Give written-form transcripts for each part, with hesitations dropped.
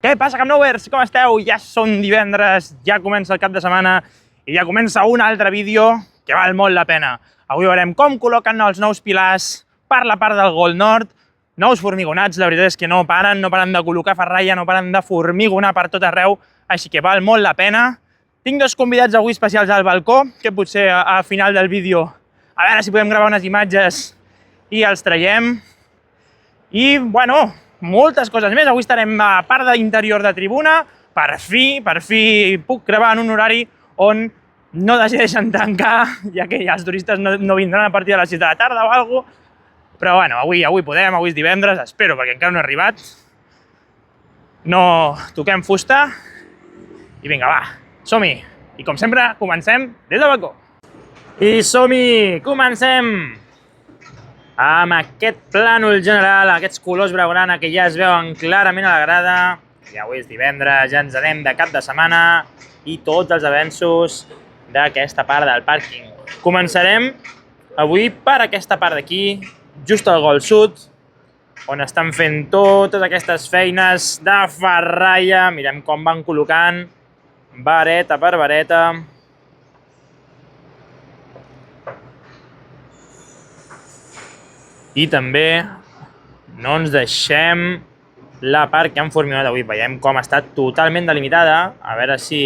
Què passa, Camp Nouers? Com esteu? Ja són divendres, ja comença el cap de setmana i ja comença un altre vídeo que val molt la pena. Avui veurem com col·loquen els nous pilars per la part del Gol Nord, nous formigonats, la veritat és que no paren de col·locar ferralla, no paren de formigonar per tot arreu, així que val molt la pena. Tinc dos convidats avui especials al balcó, que potser al final del vídeo a veure si podem gravar unes imatges i els traiem. I, bueno, moltes coses més. Avui estarem a part d'interior de tribuna. Per fi puc gravar en un horari on no decideixen tancar, ja que els turistes no vindran a partir de les 6 de la tarda o alguna cosa. Però, bueno, avui podem, avui és divendres, espero, perquè encara no he arribat. No toquem fusta. I vinga, va, som-hi. I com sempre, comencem des del balcó. I som-hi, comencem! Amb aquest plànol general, aquests colors blaugrana que ja es veuen clarament a la grada. I avui és divendres, ja ens anem de cap de setmana i tots els avenços d'aquesta part del pàrquing. Començarem avui per aquesta part d'aquí, just al Gol Sud, on estan fent totes aquestes feines de ferralla. Mirem com van col·locant vareta per vareta. I també no ens deixem la part que han formigonat avui. Veiem com està totalment delimitada. A veure si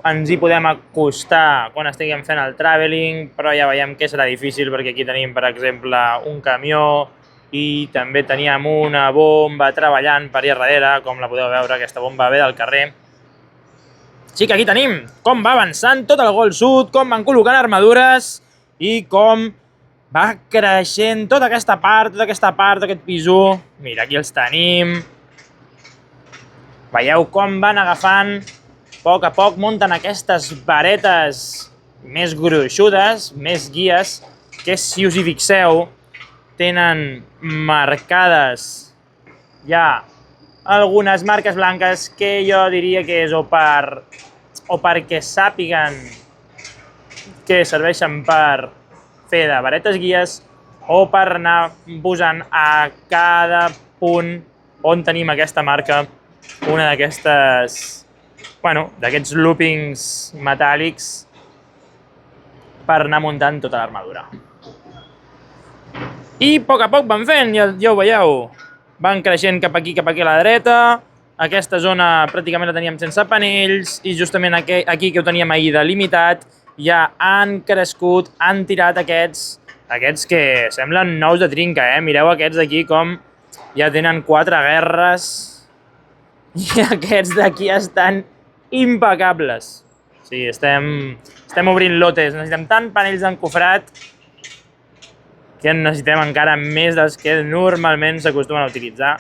ens hi podem acostar quan estiguem fent el traveling, però ja veiem que serà difícil perquè aquí tenim, per exemple, un camió i també teníem una bomba treballant per allà darrere, com la podeu veure, aquesta bomba ve del carrer. Sí que aquí tenim com va avançant tot el Gol Sud, com van col·locant armadures i com va creixent tota aquesta part, aquest piso. Mira, aquí els tenim. Veieu com van agafant, a poc munten aquestes varetes més gruixudes, més guies, que si us hi fixeu, tenen marcades ja algunes marques blanques que jo diria que és o perquè sàpiguen que serveixen per fer de varetes guies o per anar posant a cada punt on tenim aquesta marca una d'aquestes, bueno, d'aquests loopings metàl·lics per anar muntant tota l'armadura. I a poc van fent, ja ho veieu, van creixent cap aquí a la dreta. Aquesta zona pràcticament la teníem sense panells i justament aquí que ho teníem ahir delimitat ja han crescut, han tirat aquests que semblen nous de trinca, Mireu aquests d'aquí com ja tenen 4 guerres i aquests d'aquí estan impecables. Sí, estem obrint lotes, necessitem tant panells d'encofrat que en necessitem encara més dels que normalment s'acostumen a utilitzar.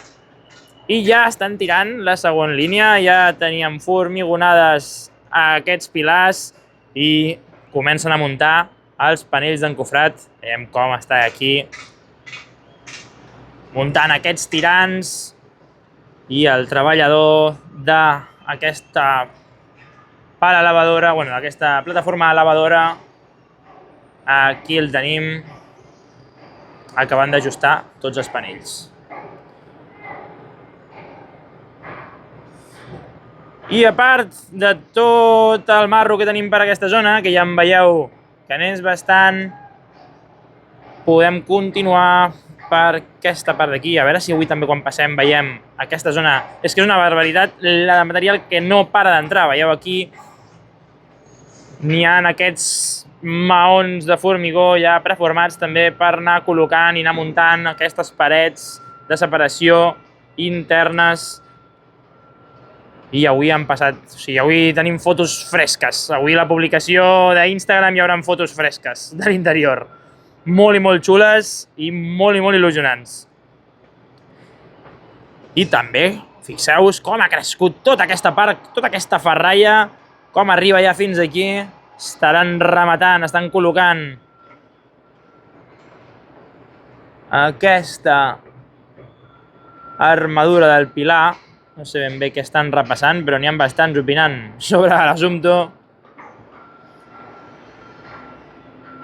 I ja estan tirant la segona línia, ja teníem formigonades a aquests pilars i comencen a muntar els panells d'encofrat. Veiem com està aquí muntant aquests tirants i el treballador d'aquesta pala elevadora, bueno, d'aquesta plataforma elevadora, aquí el tenim acabant d'ajustar tots els panells. I a part de tot el marro que tenim per aquesta zona, que ja en veieu que n'és bastant, podem continuar per aquesta part d'aquí. A veure si avui també quan passem veiem aquesta zona. És que és una barbaritat la de material que no para d'entrar. Veieu aquí n'hi ha aquests maons de formigó ja preformats també per anar col·locant i anar muntant aquestes parets de separació internes. I avui han passat, o sigui, avui tenim fotos fresques. Avui a la publicació d'Instagram hi haurà fotos fresques de l'interior. Molt i molt xules i molt il·lusionants. I també, fixeu-vos com ha crescut tota aquesta part, tota aquesta ferralla, com arriba ja fins aquí. Estaran rematant, estan col·locant aquesta armadura del pilar. No sé ben bé què estan repassant, però n'hi ha bastants opinant sobre l'assumpte.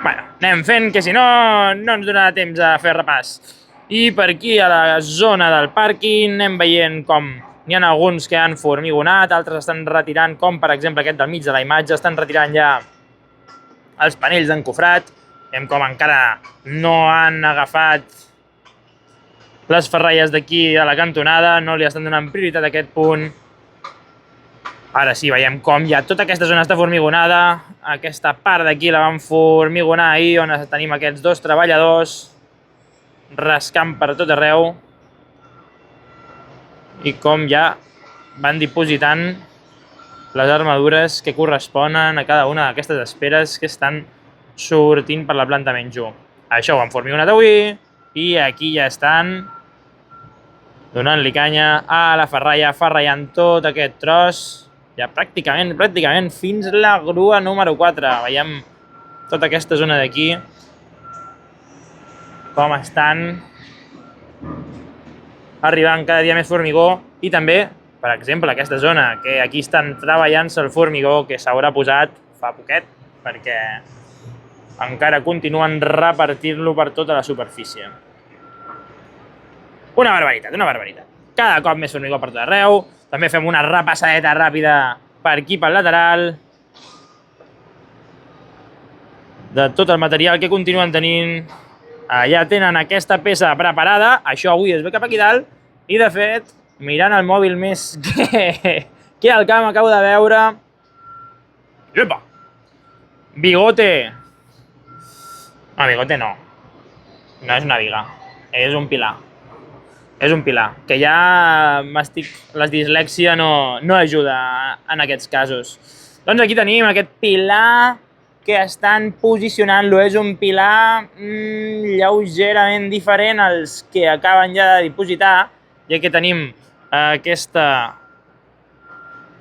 Bueno, anem fent, que si no, no ens donarà temps a fer repàs. I per aquí, a la zona del pàrquing, anem veient com N'hi ha alguns que han formigonat, altres estan retirant, com per exemple aquest del mig de la imatge, estan retirant ja els panells d'encofrat. Veiem com encara no han agafat les ferralles d'aquí a la cantonada, no li estan donant prioritat a aquest punt. Ara sí, veiem com ja tota aquesta zona està formigonada. Aquesta part d'aquí la vam formigonar ahir, on tenim aquests dos treballadors rascant per tot arreu. I com ja van dipositant les armadures que corresponen a cada una d'aquestes esperes que estan sortint per la planta menys 1. Això ho han formigonat avui i aquí ja estan donant-li canya a la ferralla, ferrallant tot aquest tros. Ja pràcticament fins la grua número 4. Veiem tota aquesta zona d'aquí com estan arribant cada dia més formigó i també, per exemple, aquesta zona, que aquí estan treballant-se el formigó que s'haurà posat fa poquet perquè encara continuen repartint-lo per tota la superfície. Una barbaritat, una barbaritat. Cada cop més formigó per tot arreu. També fem una repassadeta ràpida per aquí pel lateral de tot el material que continuen tenint. Ja tenen aquesta peça preparada. Això avui es ve cap aquí dalt. I de fet, mirant el mòbil més que al camp acabo de veure... Epa! Bigote! No, bigote no. No és una viga. És un pilar. És un pilar, que ja la dislèxia no ajuda en aquests casos. Doncs aquí tenim aquest pilar que estan posicionant-lo. És un pilar lleugerament diferent als que acaben ja de dipositar, ja que tenim aquesta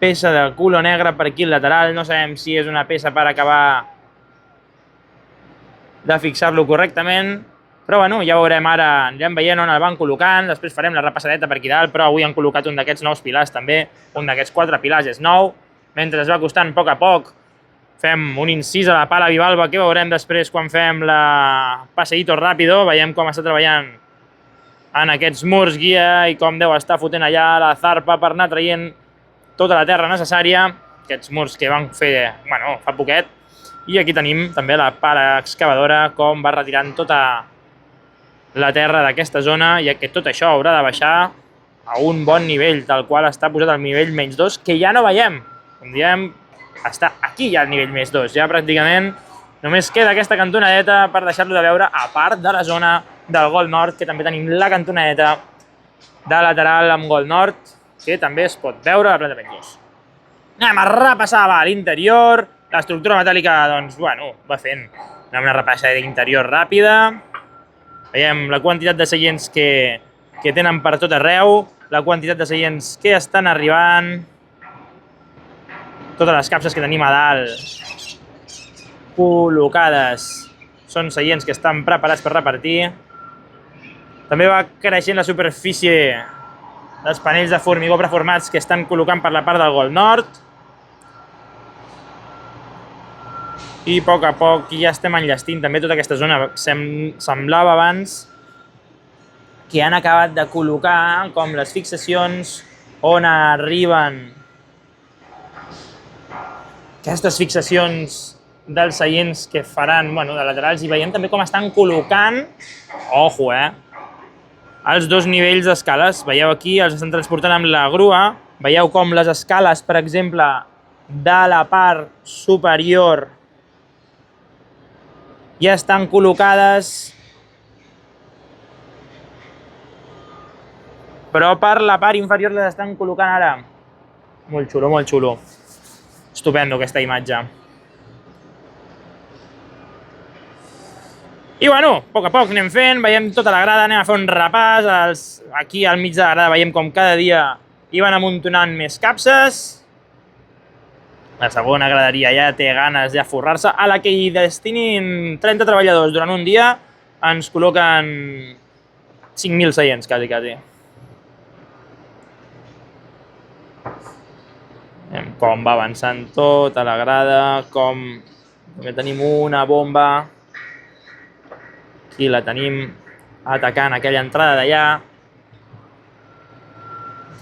peça de color negre per aquí al lateral. No sabem si és una peça per acabar de fixar-lo correctament, però bueno, ja veurem ara, anirem veient on el van col·locant, després farem la repassadeta per aquí dalt, però avui han col·locat un d'aquests nous pilars també, un d'aquests 4 pilars és nou, mentre es va costant a poc, fem un incís a la pala bivalva que veurem després quan fem la passeïto ràpido, veiem com està treballant en aquests murs guia i com deu estar fotent allà la zarpa per anar traient tota la terra necessària, aquests murs que van fer, bueno, fa poquet, i aquí tenim també la pala excavadora com va retirant tota la terra d'aquesta zona, ja que tot això haurà de baixar a un bon nivell, tal qual està posat al nivell menys 2, que ja no veiem. Com diem, està aquí ja al nivell més 2. Ja pràcticament només queda aquesta cantonadeta per deixar-lo de veure, a part de la zona del gol nord, que també tenim la cantonadeta de lateral amb gol nord, que també es pot veure a la planta menys 2. Anem a repassar l'interior. L'estructura metàl·lica, doncs, bueno, va fent una repassada d'interior ràpida. Veiem la quantitat de seients que tenen per tot arreu, la quantitat de seients que estan arribant, totes les capses que tenim a dalt col·locades són seients que estan preparats per repartir. També va creixent la superfície dels panells de formigó preformats que estan col·locant per la part del gol nord. I a poc ja estem enllestint també tota aquesta zona. Semblava abans que han acabat de col·locar com les fixacions on arriben aquestes fixacions dels seients que faran, bueno, de laterals, i veiem també com estan col·locant, ojo, els dos nivells d'escales. Veieu aquí, els estan transportant amb la grua. Veieu com les escales, per exemple, de la part superior ja estan col·locades, però per la part inferior les estan col·locant ara. Molt xulo, molt xulo. Estupendo aquesta imatge. I bueno, a poc anem fent, veiem tota la grada, anem a fer un repàs. Aquí al mig de la grada veiem com cada dia hi van amuntonant més capses. La segona graderia ja té ganes de forrar-se. A la que hi destinin 30 treballadors durant un dia, ens col·loquen 5.000 seients, quasi. Com va avançant tota la grada, com també tenim una bomba. Aquí la tenim atacant aquella entrada d'allà.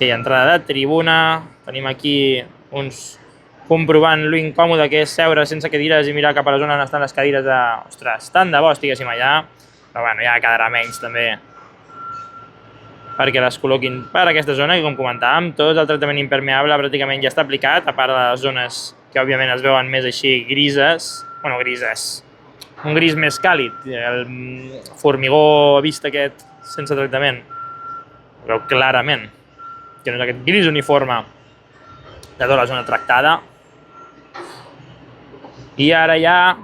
Aquella entrada de tribuna. Tenim aquí uns comprovant lo incòmode que és seure sense cadires i mirar cap a la zona on estan les cadires de... Ostres, tant de bo estiguéssim allà. Però bueno, ja quedarà menys també perquè les col·loquin per aquesta zona, i com comentàvem, tot el tractament impermeable pràcticament ja està aplicat, a part de les zones que òbviament es veuen més així grises, bueno, grises, un gris més càlid, el formigó vist aquest sense tractament, es veu clarament que no és aquest gris uniforme de tota la zona tractada. I ara ja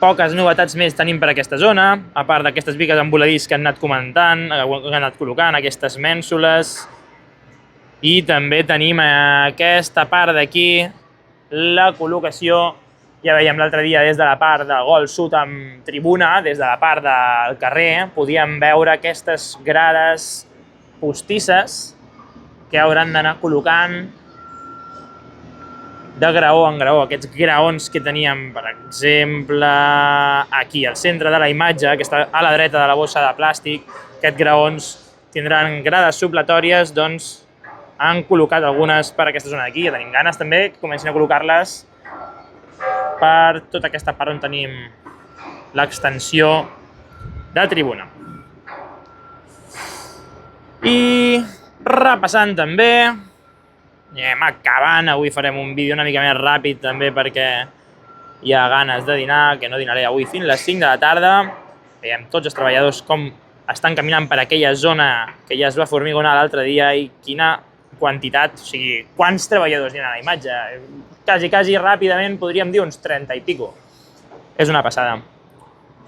poques novetats més tenim per aquesta zona, a part d'aquestes bigues amb voladís que han anat comentant, que han anat col·locant, aquestes mènsules. I també tenim aquesta part d'aquí, la col·locació, ja veiem l'altre dia des de la part del gol sud amb tribuna, des de la part del carrer, podíem veure aquestes grades postisses que hauran d'anar col·locant de graó en graó, aquests graons que teníem, per exemple, aquí, al centre de la imatge, que està a la dreta de la bossa de plàstic. Aquests graons tindran grades supletòries, doncs han col·locat algunes per aquesta zona d'aquí. Ja tenim ganes també que comencin a col·locar-les per tota aquesta part on tenim l'extensió de tribuna. I repassant també, anem acabant, avui farem un vídeo una mica més ràpid també perquè hi ha ganes de dinar, que no dinaré avui fins les 5 de la tarda. Veiem tots els treballadors com estan caminant per aquella zona que ja es va formigonar l'altre dia i quina quantitat, o sigui, quants treballadors hi ha a la imatge. Quasi ràpidament podríem dir uns 30 i pico. És una passada.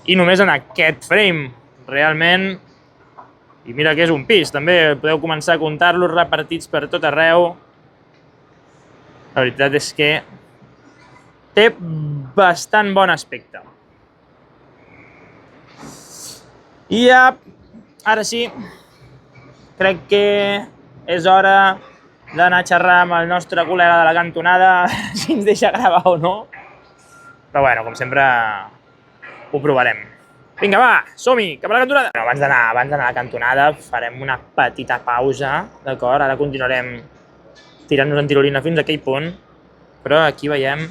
I només en aquest frame, realment, i mira que és un pis, també podeu començar a comptar-los repartits per tot arreu. La veritat és que té bastant bon aspecte. I ja, ara sí, crec que és hora d'anar a xerrar amb el nostre col·lega de la cantonada, si ens deixa gravar o no. Però bueno, com sempre, ho provarem. Vinga, va, som-hi, cap a la cantonada! Abans d'anar a la cantonada farem una petita pausa, d'acord? Ara continuarem tirant-nos en tirolina fins a aquell punt, però aquí veiem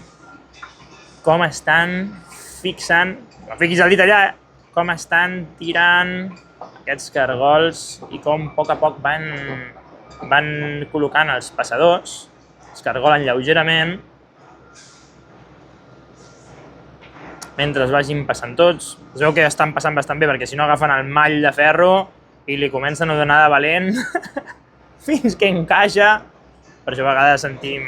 com estan fixant, no fiquis el dit allà, com estan tirant aquests cargols i com a poc van col·locant els passadors, es cargolen lleugerament, mentre es vagin passant tots. Es veu que estan passant bastant bé perquè si no agafen el mall de ferro i li comencen a donar de valent fins que encaixa. Per això a vegades sentim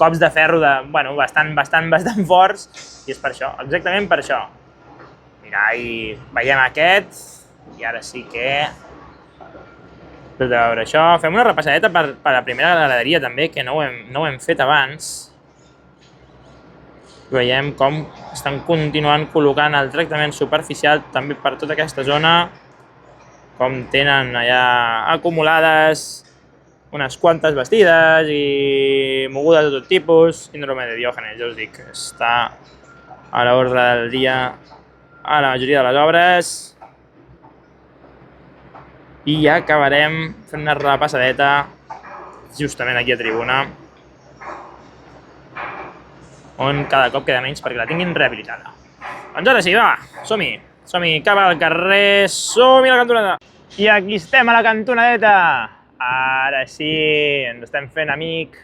cops de ferro bastant forts, i és per això, exactament per això. Mira, i veiem aquest, i ara sí que... Tot a veure això, fem una repassadeta per la primera graderia també, que no ho hem fet abans. Veiem com estan continuant col·locant el tractament superficial també per tota aquesta zona, com tenen allà acumulades unes quantes vestides i mogudes de tot tipus. Síndrome de Diògenes, ja us dic, està a l'ordre del dia a la majoria de les obres. I ja acabarem fent una repassadeta justament aquí a tribuna, on cada cop queda menys perquè la tinguin rehabilitada. Doncs ara sí, va, som-hi cap al carrer, som-hi a la cantonada. I aquí estem a la cantonadeta. Ara sí, ens estem fent amic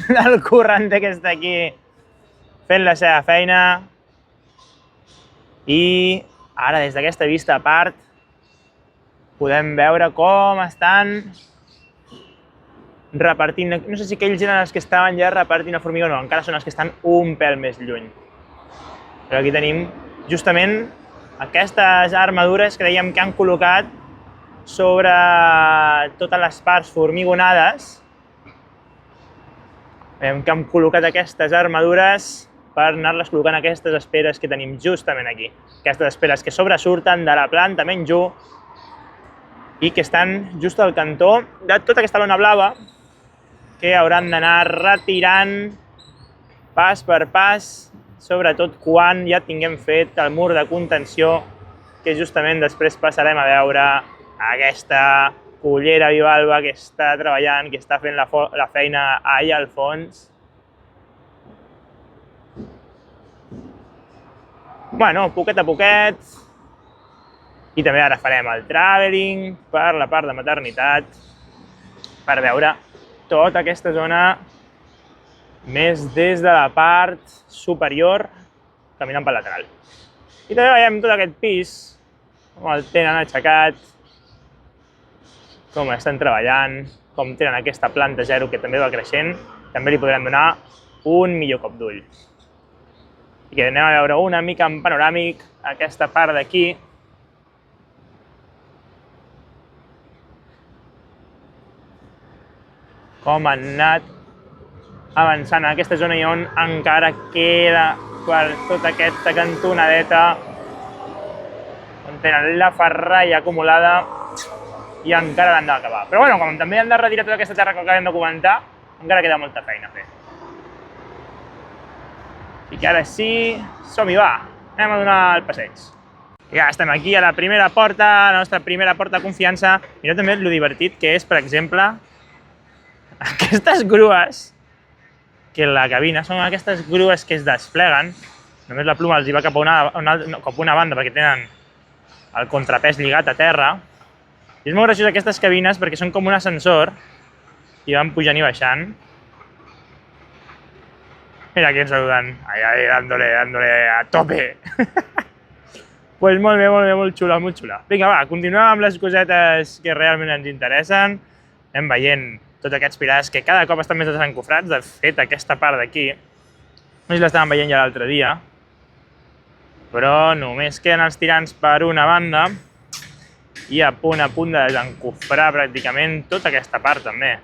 del correnter que està aquí fent la seva feina. I ara des d'aquesta vista a part podem veure com estan repartint, no sé si aquells eren els que estaven ja repartint el formigó, no, encara són els que estan un pèl més lluny. Però aquí tenim justament aquestes armadures que dèiem que han col·locat sobre totes les parts formigonades. Veiem que hem col·locat aquestes armadures per anar-les col·locant aquestes esperes que tenim justament aquí. Aquestes esperes que sobresurten de la planta menys 1 i que estan just al cantó de tota aquesta lona blava que hauran d'anar retirant pas per pas, sobretot quan ja tinguem fet el mur de contenció, que justament després passarem a veure aquesta cullera bivalva que està treballant, que està fent la feina allà al fons. Bueno, poquet a poquet. I també ara farem el traveling per la part de maternitat per veure tota aquesta zona més des de la part superior caminant pel lateral. I també veiem tot aquest pis, com el tenen aixecat, com estan treballant, com tenen aquesta planta zero que també va creixent, també li podrem donar un millor cop d'ull. I anem a veure una mica en panoràmic aquesta part d'aquí. Com han anat avançant en aquesta zona i on encara queda per tota aquesta cantonadeta on tenen la ferralla acumulada i encara l'han d'acabar. Però bueno, com també han de retirar tota aquesta terra que acabem de comentar, encara queda molta feina a fer. Així que ara sí, som-hi, va, anem a donar el passeig. Ja estem aquí a la primera porta, la nostra primera porta de confiança. Mireu també lo divertit que és, per exemple, aquestes grues, que la cabina són aquestes grues que es despleguen, només la pluma els hi va cap a una banda perquè tenen el contrapès lligat a terra. I és molt graciós aquestes cabines perquè són com un ascensor i van pujant i baixant. Mira aquí ens saluden, ahí dándole a tope. Pues molt bé, molt xula, molt xula. Vinga, va, continuem amb les cosetes que realment ens interessen. Anem veient tots aquests pilars que cada cop estan més desencofrats. De fet, aquesta part d'aquí, no sé si l'estàvem veient ja l'altre dia, però només queden els tirants per una banda i a punt de desencofrar pràcticament tota aquesta part també.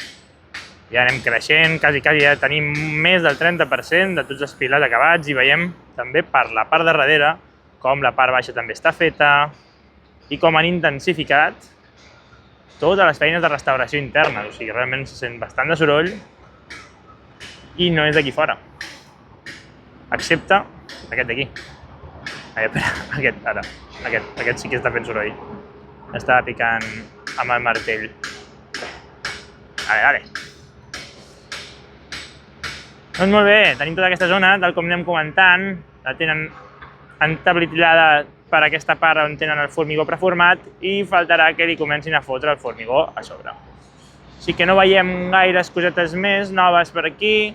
Ja anem creixent, quasi ja tenim més del 30% de tots els pilars acabats i veiem també per la part de darrere com la part baixa també està feta i com han intensificat totes les feines de restauració interna. O sigui, realment se sent bastant de soroll i no és d'aquí fora, excepte aquest d'aquí. Aquest sí que està fent soroll. Estava picant amb el martell. Vale. Doncs molt bé, tenim tota aquesta zona, tal com anem comentant, la tenen entablitillada per aquesta part on tenen el formigó preformat i faltarà que li comencin a fotre el formigó a sobre. Així que no veiem gaires cosetes més noves per aquí.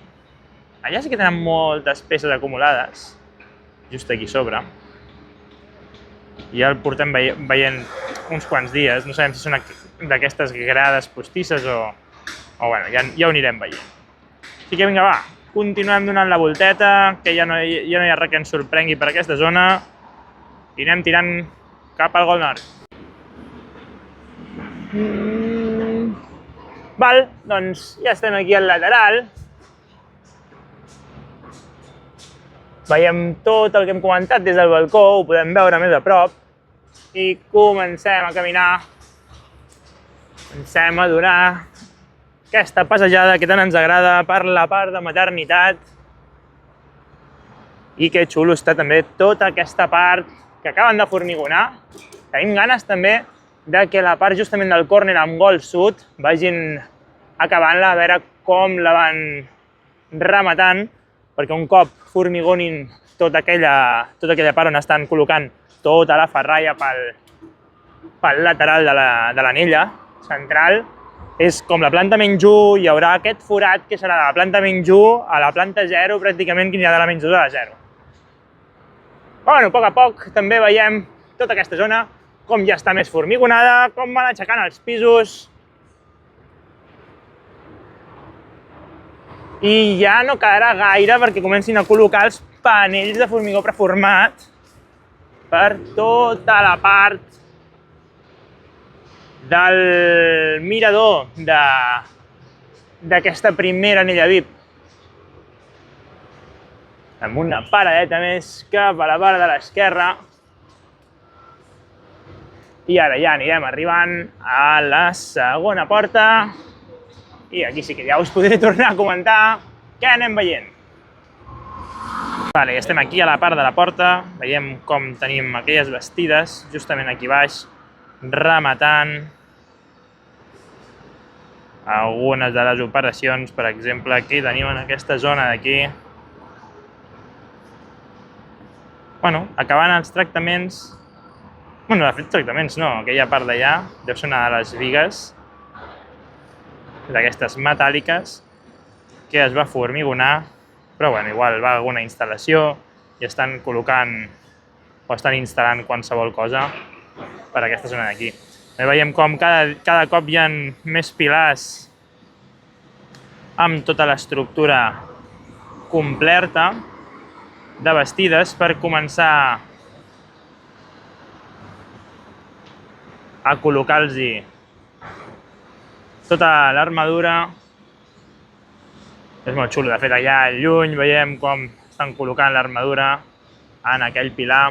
Allà sí que tenen moltes peces acumulades, just aquí sobre. Ja el portem veient uns quants dies, no sabem si són d'aquestes grades postisses o bueno, ja ho anirem veient. Així que vinga, va, continuem donant la volteta, que ja no hi ha res que ens sorprengui per aquesta zona i anem tirant cap al Gol Nord. Val, doncs ja estem aquí al lateral. Veiem tot el que hem comentat des del balcó, ho podem veure més a prop i comencem a caminar. Comencem a donar aquesta passejada que tant ens agrada per la part de maternitat. I que xulo està també tota aquesta part que acaben de formigonar. Tenim ganes també de que la part justament del córner amb gol sud vagin acabant-la, a veure com la van rematant, perquè un cop formigonin tota aquella part on estan col·locant tota la ferralla pel lateral de l'anella central, és com la planta menys 1, hi haurà aquest forat que serà de la planta menys 1 a la planta 0, pràcticament que n'hi ha de la menys 2 a la 0. Bueno, a poc a poc també veiem tota aquesta zona, com ja està més formigonada, com van aixecant els pisos. I ja no quedarà gaire perquè comencin a col·locar els panells de formigó preformat per tota la part del mirador d'aquesta primera anella VIP. Amb una paradeta més cap a la part de l'esquerra. I ara ja anirem arribant a la segona porta. I aquí sí que ja us podré tornar a comentar què anem veient. Vale, ja estem aquí a la part de la porta. Veiem com tenim aquelles bastides justament aquí baix, rematant algunes de les operacions. Per exemple, aquí tenim en aquesta zona d'aquí. Bueno, acabant els tractaments. Bueno, de fet, tractaments no, aquella part d'allà deu ser una de les bigues d'aquestes metàl·liques que es va formigonar, però bueno, igual va alguna instal·lació i estan col·locant o estan instal·lant qualsevol cosa per aquesta zona d'aquí. Veiem com cada cop hi ha més pilars amb tota l'estructura completa de bastides per començar a col·locar-los tota l'armadura. És molt xulo, de fet allà lluny veiem com estan col·locant l'armadura en aquell pilar.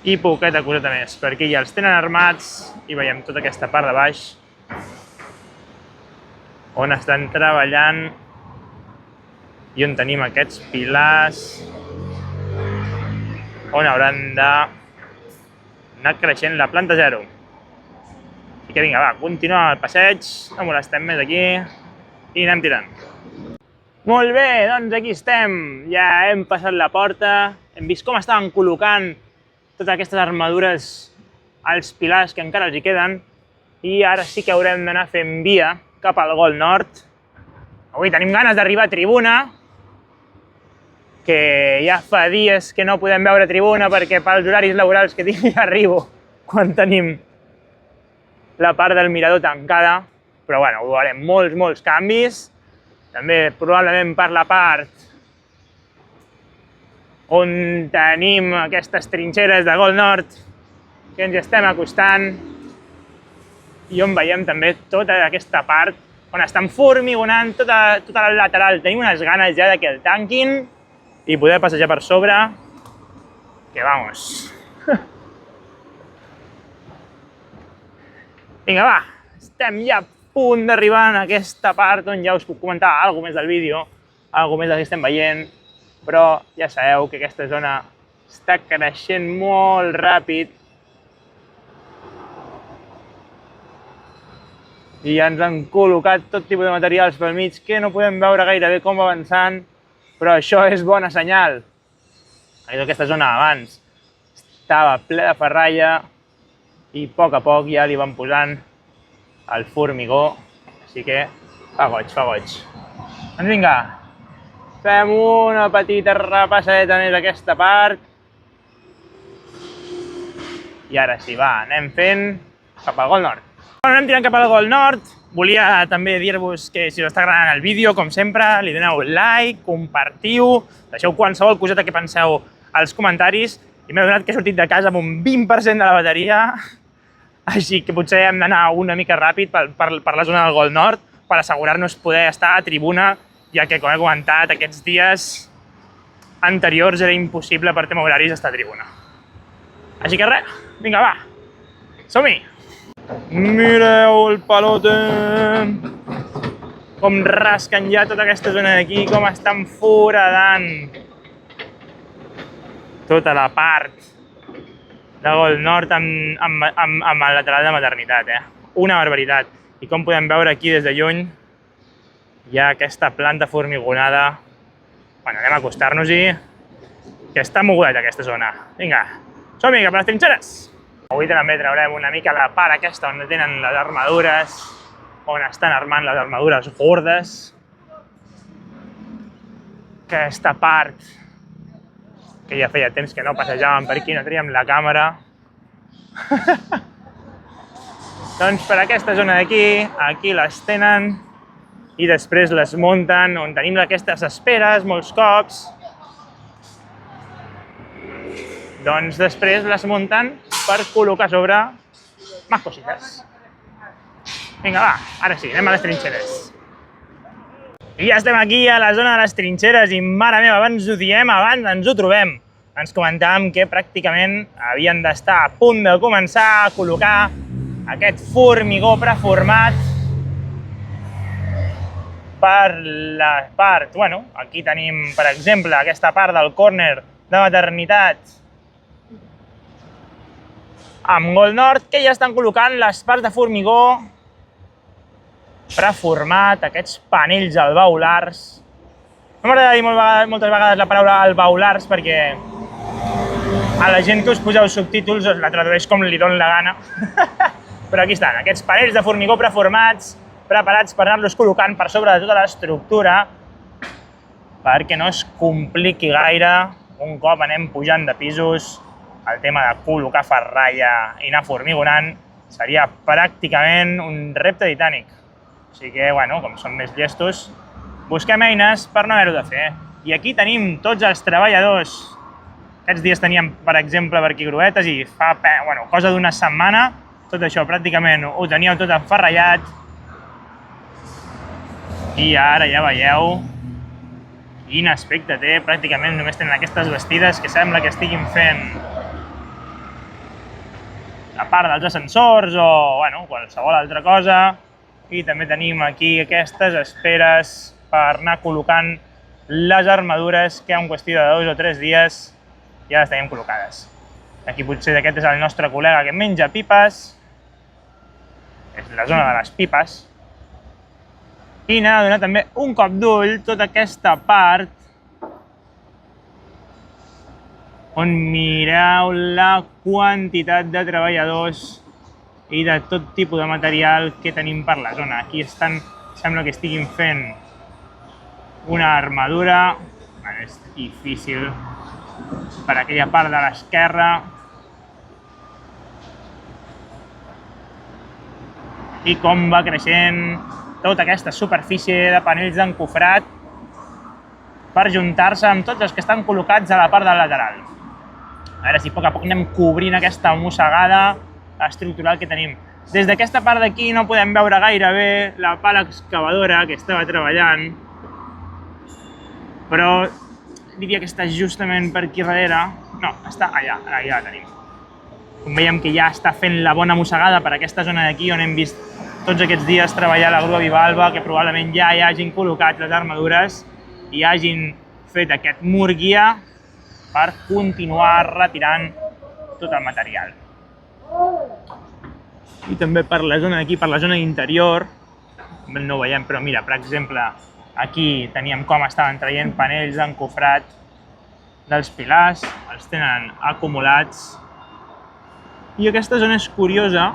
I poqueta coseta més, per aquí ja els tenen armats i veiem tota aquesta part de baix on estan treballant i on tenim aquests pilars on hauran d'anar creixent la planta 0. I que vinga, va, continuem el passeig, no molestem més aquí i anem tirant. Molt bé, doncs aquí estem, ja hem passat la porta, hem vist com estaven col·locant totes aquestes armadures als pilars que encara els hi queden i ara sí que haurem d'anar fent via cap al Gol Nord. Avui tenim ganes d'arribar a tribuna, que ja fa dies que no podem veure tribuna perquè pels horaris laborals que tinc ja arribo quan tenim la part del mirador tancada, però bueno, ho veurem molts canvis. També probablement per la part on tenim aquestes trinxeres de Gol Nord que ens estem acostant i on veiem també tota aquesta part on estan formigonant tota la lateral. Tenim unes ganes ja de que el tanquin i poder passejar per sobre, que vamos. Vinga, va, estem ja a punt d'arribar en aquesta part on ja us puc comentar alguna més del vídeo, alguna més del que estem veient, però ja sabeu que aquesta zona està creixent molt ràpid i ja ens han col·locat tot tipus de materials pel mig que no podem veure gaire bé com va avançant, però això és bona senyal. Aquesta zona abans estava ple de ferralla i a poc ja li van posant el formigó, així que fa goig. Doncs vinga, fem una petita repassadeta més d'aquesta part i ara sí, va, anem fent cap al Gol Nord. Bueno, anem tirant cap al Gol Nord. Volia també dir-vos que si us està agradant el vídeo, com sempre, li doneu like, compartiu, deixeu qualsevol coseta que penseu als comentaris i m'he adonat que he sortit de casa amb un 20% de la bateria, així que potser hem d'anar una mica ràpid per la zona del Gol Nord per assegurar-nos poder estar a tribuna, ja que, com he comentat, aquests dies anteriors era impossible per tema horaris estar a tribuna. Així que res, vinga, va, som-hi! Mireu el palote! Com rasquen ja tota aquesta zona d'aquí, com estan foradant tota la part de Gol Nord amb el lateral de maternitat, Una barbaritat. I com podem veure aquí des de lluny hi ha aquesta planta formigonada. Bueno, anem a acostar-nos-hi, que està mogudeta aquesta zona. Vinga, som-hi cap a les trinxeres! Avui també traurem una mica la part aquesta on tenen les armadures, on estan armant les armadures gordes. Aquesta part que ja feia temps que no passejàvem per aquí, no teníem la càmera. Doncs per aquesta zona d'aquí, aquí les tenen i després les munten, on tenim aquestes esperes molts cops. Doncs després les munten per col·locar sobre més cosites. Vinga, va, ara sí, anem a les trinxeres. I ja estem aquí a la zona de les trinxeres i, mare meva, abans ho diem, abans ens ho trobem. Ens comentàvem que pràcticament havien d'estar a punt de començar a col·locar aquest formigó preformat per la part, bueno, aquí tenim, per exemple, aquesta part del córner de maternitat amb Gold Nord, que ja estan col·locant les parts de formigó preformat, aquests panells alveolars. No m'agrada dir moltes vegades la paraula alveolars perquè a la gent que us poseu subtítols us la tradueix com li doni la gana. Però aquí estan, aquests panells de formigó preformats, preparats per anar-los col·locant per sobre de tota l'estructura perquè no es compliqui gaire un cop anem pujant de pisos. El tema de col·locar ferralla i anar formigonant seria pràcticament un repte titànic. Així que, bueno, com som més llestos, busquem eines per no haver-ho de fer. I aquí tenim tots els treballadors. Aquests dies teníem, per exemple, per aquí gruetes i fa, cosa d'una setmana, tot això pràcticament ho teníeu tot enferrallat. I ara ja veieu quin aspecte té. Pràcticament només tenen aquestes vestides que sembla que estiguin fent a part dels ascensors o qualsevol altra cosa. I també tenim aquí aquestes esperes per anar col·locant les armadures que en qüestió de 2 o 3 dies ja les tenim col·locades. Aquí potser aquest és el nostre col·lega que menja pipes. És la zona de les pipes. I n'ha de donar també un cop d'ull tota aquesta part on mireu la quantitat de treballadors i de tot tipus de material que tenim per la zona. Aquí estan, sembla que estiguin fent una armadura. És difícil per aquella part de l'esquerra. I com va creixent tota aquesta superfície de panells d'encofrat per juntar-se amb tots els que estan col·locats a la part del lateral. A veure si a poc anem cobrint aquesta mossegada estructural que tenim. Des d'aquesta part d'aquí no podem veure gaire bé la pala excavadora que estava treballant, però diria que està justament per aquí darrere. No, està allà, allà la tenim. Com veiem que ja està fent la bona mossegada per aquesta zona d'aquí on hem vist tots aquests dies treballar la grua bivalva, que probablement ja hi hagin col·locat les armadures i hagin fet aquest mur guia per continuar retirant tot el material. I també per la zona d'aquí, per la zona interior, no ho veiem, però mira, per exemple, aquí teníem com estaven traient panells d'encofrat dels pilars, els tenen acumulats. I aquesta zona és curiosa,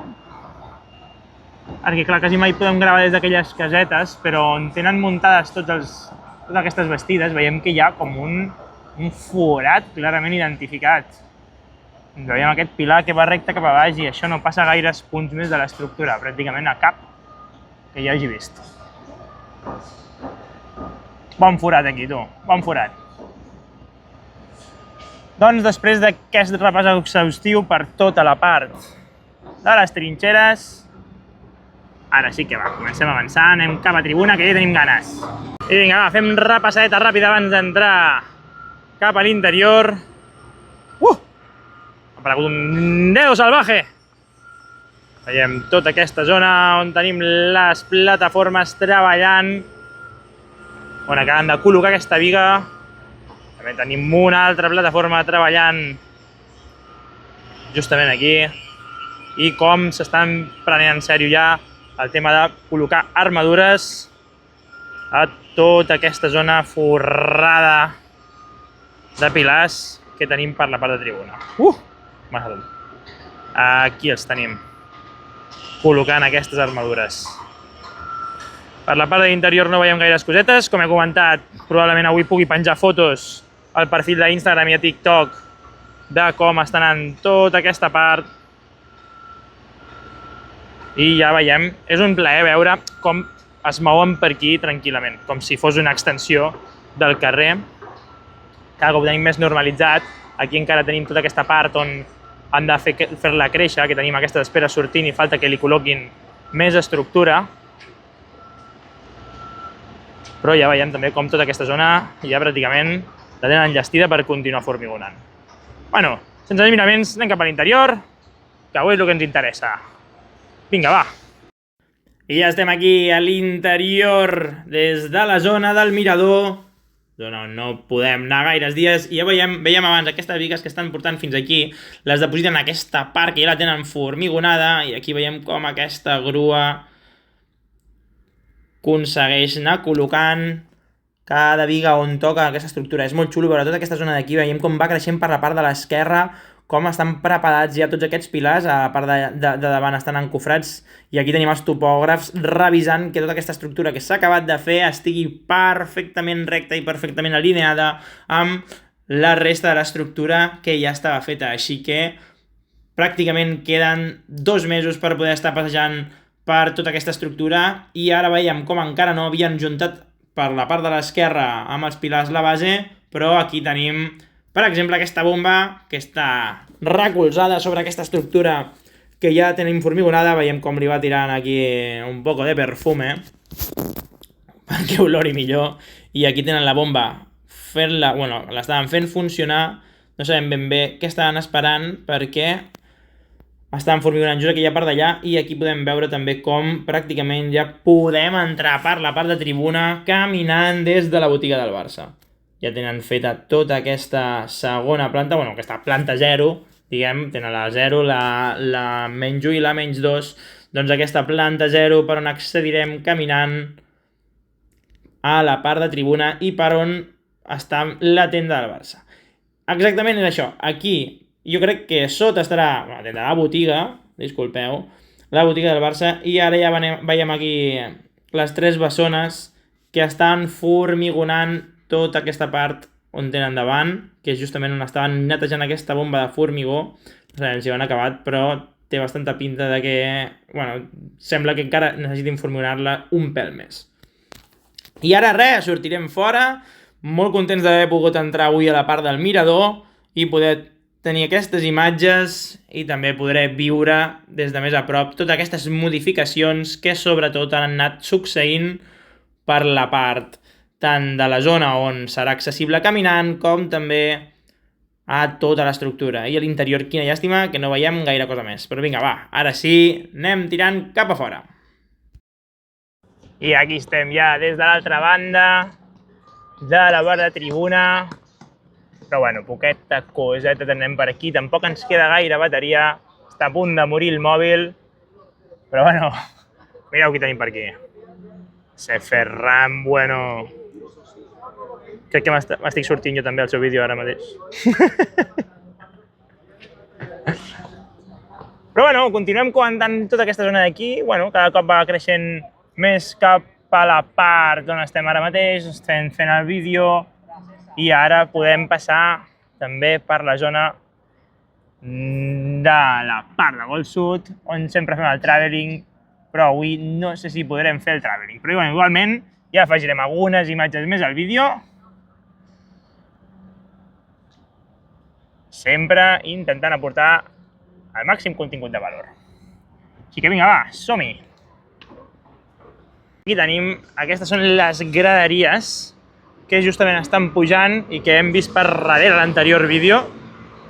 perquè clar, quasi mai podem gravar des d'aquelles casetes, però on tenen muntades totes aquestes vestides, veiem que hi ha com un forat clarament identificat. Veiem aquest pilar que va recte cap a baix i això no passa gaires punts més de l'estructura, pràcticament a cap que hi hagi vist. Bon forat aquí, tu, bon forat. Doncs després d'aquest repàs exhaustiu per tota la part de les trinxeres, ara sí que va, comencem a avançar, anem cap a tribuna, que ja tenim ganes. I vinga, va, fem repassadeta ràpida abans d'entrar cap a l'interior. Ha aparegut un dedo salvaje! Veiem tota aquesta zona on tenim les plataformes treballant, on acaben de col·locar aquesta viga. També tenim una altra plataforma treballant justament aquí. I com s'estan prenent en sèrio ja el tema de col·locar armadures a tota aquesta zona forrada de pilars que tenim per la part de tribuna. Aquí els tenim, col·locant aquestes armadures. Per la part de l'interior no veiem gaires cosetes. Com he comentat, probablement avui pugui penjar fotos al perfil d'Instagram i a TikTok de com està anant tota aquesta part. I ja veiem, és un plaer veure com es mouen per aquí tranquil·lament, com si fos una extensió del carrer. Cada cop ho tenim més normalitzat. Aquí encara tenim tota aquesta part on han de fer-la créixer, que tenim aquesta espera sortint i falta que li col·loquin més estructura. Però ja veiem també com tota aquesta zona ja pràcticament la tenen enllestida per continuar formigonant. Bueno, sense més miraments, anem cap a l'interior, que avui és el que ens interessa. Vinga, va! I ja estem aquí a l'interior, des de la zona del mirador, zona on no podem anar gaires dies, i ja veiem abans aquestes bigues que estan portant fins aquí, les depositen en aquesta part que ja la tenen formigonada, i aquí veiem com aquesta grua aconsegueix anar col·locant cada viga on toca aquesta estructura. És molt xulo veure tota aquesta zona d'aquí, veiem com va creixent per la part de l'esquerra, com estan preparats ja tots aquests pilars, a la part de davant estan encofrats, i aquí tenim els topògrafs revisant que tota aquesta estructura que s'ha acabat de fer estigui perfectament recta i perfectament alineada amb la resta de l'estructura que ja estava feta. Així que pràcticament queden 2 mesos per poder estar passejant per tota aquesta estructura, i ara veiem com encara no havien juntat per la part de l'esquerra amb els pilars la base, però aquí tenim, per exemple, aquesta bomba que està recolzada sobre aquesta estructura que ja tenim formigonada. Veiem com li va tirant aquí un poco de perfume perquè olori millor, i aquí tenen la bomba fent-la, bueno, l'estaven fent funcionar, no sabem ben bé què estaven esperant perquè estan formigonant just aquella part d'allà, i aquí podem veure també com pràcticament ja podem entrar per la part de tribuna caminant des de la botiga del Barça. Ja tenen feta tota aquesta segona planta, bueno, aquesta planta 0, diguem, tenen la 0, la menys 1 i la menys 2, doncs aquesta planta 0 per on accedirem caminant a la part de tribuna i per on està la tenda del Barça. Exactament és això, aquí jo crec que sota estarà la tenda de la botiga, disculpeu, la botiga del Barça, i ara ja veiem aquí les 3 bessones que estan formigonant tota aquesta part on tenen davant, que és justament on estaven netejant aquesta bomba de formigó. No sabem si ho han acabat, però té bastanta pinta de que, bueno, sembla que encara necessitin formigonar-la un pèl més. I ara res, sortirem fora, molt contents d'haver pogut entrar avui a la part del mirador i poder tenir aquestes imatges, i també podré viure des de més a prop totes aquestes modificacions que sobretot han anat succeint per la part tant de la zona on serà accessible caminant, com també a tota l'estructura. I a l'interior, quina llàstima que no veiem gaire cosa més. Però vinga, va, ara sí, anem tirant cap a fora. I aquí estem ja des de l'altra banda de la part de tribuna. Però bueno, poqueta coseta tenem per aquí, tampoc ens queda gaire bateria, està a punt de morir el mòbil, però bueno, mireu qui tenim per aquí. Ese Ferran Bueno. Crec que m'estic sortint jo també al seu vídeo ara mateix. Però bueno, continuem comentant tota aquesta zona d'aquí, bueno, cada cop va creixent més cap a la part on estem ara mateix, estem fent el vídeo, i ara podem passar també per la zona de la part de Gol Sud, on sempre fem el traveling, però avui no sé si podrem fer el traveling. Però igualment ja afegirem algunes imatges més al vídeo, sempre intentant aportar el màxim contingut de valor. Així que vinga, va, som-hi! Aquí tenim, aquestes són les graderies que justament estan pujant i que hem vist per darrere l'anterior vídeo.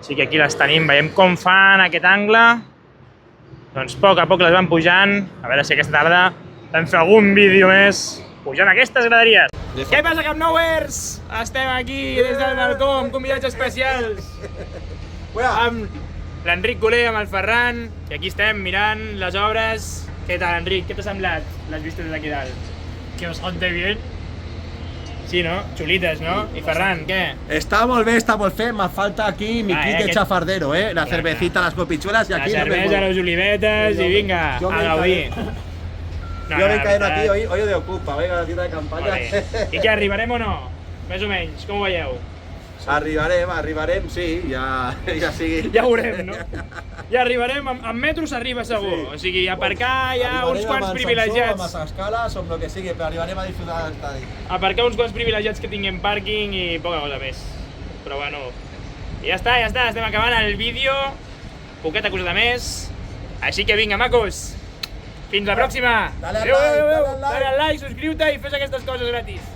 Així que aquí les tenim, veiem com fan aquest angle. Doncs a poc les van pujant. A veure si aquesta tarda vam fer algun vídeo més pujant aquestes graderies. Què passa, Camp Nouers? Estem aquí des del balcó amb convidats especials. Amb l'Enric Coler, amb el Ferran, i aquí estem mirant les obres. Què tal, Enric? Què t'ha semblat les vistes d'aquí dalt? Que bastante bien. Sí, no? Xulites, no? I Ferran, què? Está molt bé, está molt fe. Me falta aquí mi kit de chafardero, la cervecita, las copichuelas y aquí la cervesa, los olivetes i vinga, a gaudir. Yo me encaeno aquí, hoy de ocupa, venga, la tienda de campaña. I què, arribarem o no? Més o menys, com ho veieu? Arribarem, sí, ja sigui. Ja ho veurem, no? Ja arribarem, amb metro s'arriba segur. O sigui, aparcar hi ha uns quants privilegiats. Amb escales o amb el que sigui, però arribarem a disfrutar de l'estadi. Aparcar uns quants privilegiats que tinguem pàrquing i poca cosa més. Però bueno, ja està, estem acabant el vídeo. Poqueta coseta més. Així que vinga, macos. Fins la pròxima. Dale al like, dale al like, subscriu-te i fes aquestes coses gratis.